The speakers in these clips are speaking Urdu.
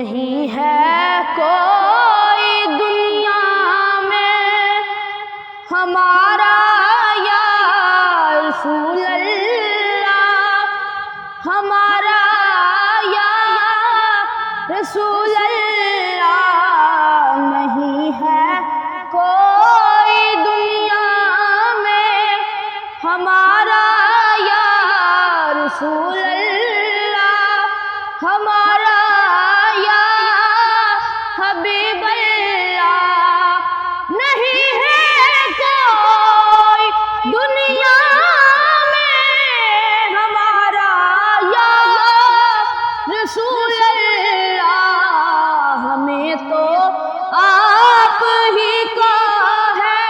نہیں ہے کوئی دنیا میں ہمارا یا رسول اللہ، ہمارا یا رسول اللہ، نہیں ہے کوئی دنیا میں ہمارا یا رسول اللہ، ہمارا یا حبیب اللہ، نہیں ہے کوئی دنیا میں ہمارا یا رسول اللہ، ہمیں تو آپ ہی کا ہے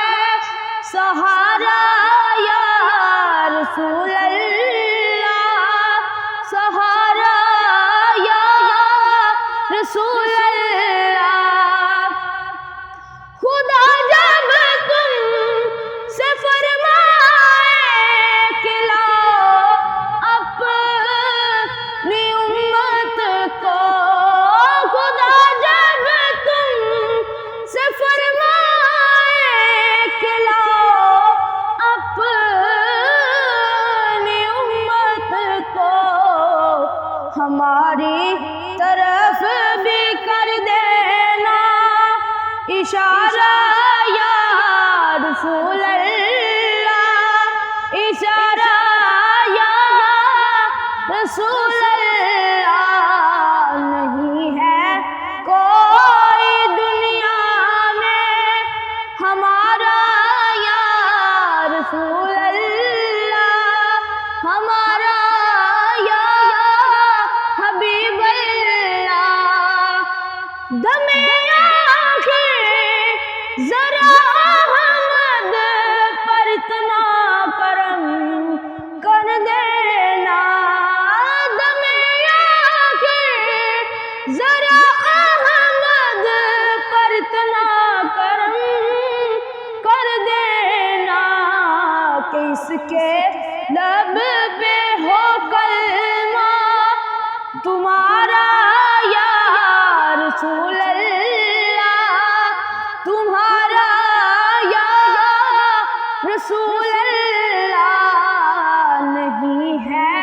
سہارا یا رسول اللہ، سہارا یا رسول اللہ۔ خدا جب تم سے فرمائے کہ لاؤ اپنی امت کو، خدا جب تم سے فرمائے کہ لاؤ اپنی امت کو، ہماری طرف بھی کر دینا اشارہ یا رسول اللہ، اشارہ یا رسول اللہ، نہیں ہے کوئی دنیا میں ہمارا یا رسول اللہ، ہمارا یا حبیب اللہ۔ دم آخر ذرا احمد پر اتنا کرم کر دینا، دم آخر ذرا احمد پر اتنا کرم کر دینا کہ اس کے لب پہ ہو کلمہ تمہارا یا رسول اللہ، تمہارا یا رسول اللہ، نہیں ہے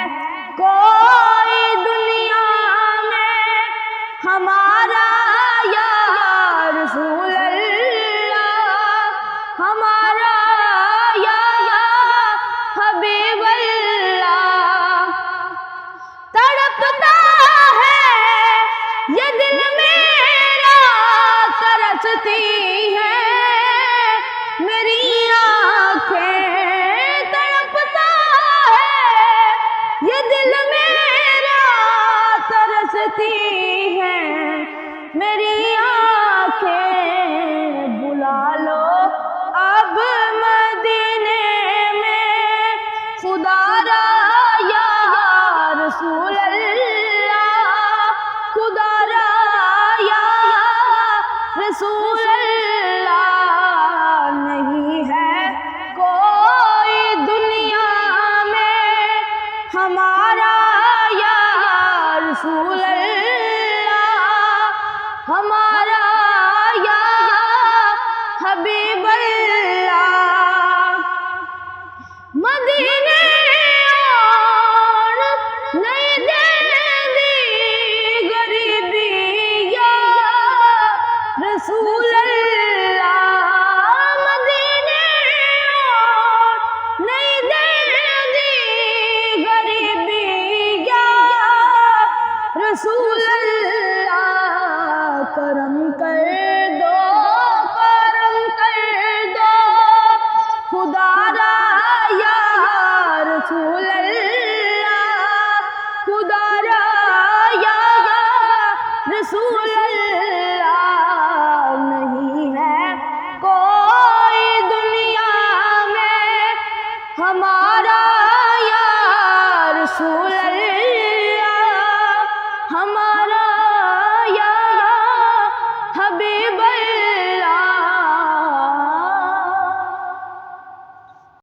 کوئی دنیا میں ہمارا یا رسول اللہ، ہمارا یا حبیب اللہ۔ تڑپتا ہے یہ دل میرا، ترستی ہے میری آنکھیں، تڑپتا ہے یہ دل میرا، ترستی ہے میری آنکھیں، بلا لو اب مدینے میں خدا را یا رسول اللہ، خدا را یا رسول اللہ، نہیں ہے کوئی دنیا میں ہمارا یا رسول اللہ، ہمارا یا حبیب اللہ۔ مدینے اور نہیں دے دی غریبی یا رسول اللہ، مدینے اور نہیں دے دی غریبی یا رسول اللہ، کرم کر دو، کرم کر دو خدا را یا رسول اللہ، خدا را یا رسول اللہ، نہیں ہے کوئی دنیا میں ہمارا یا رسول اللہ۔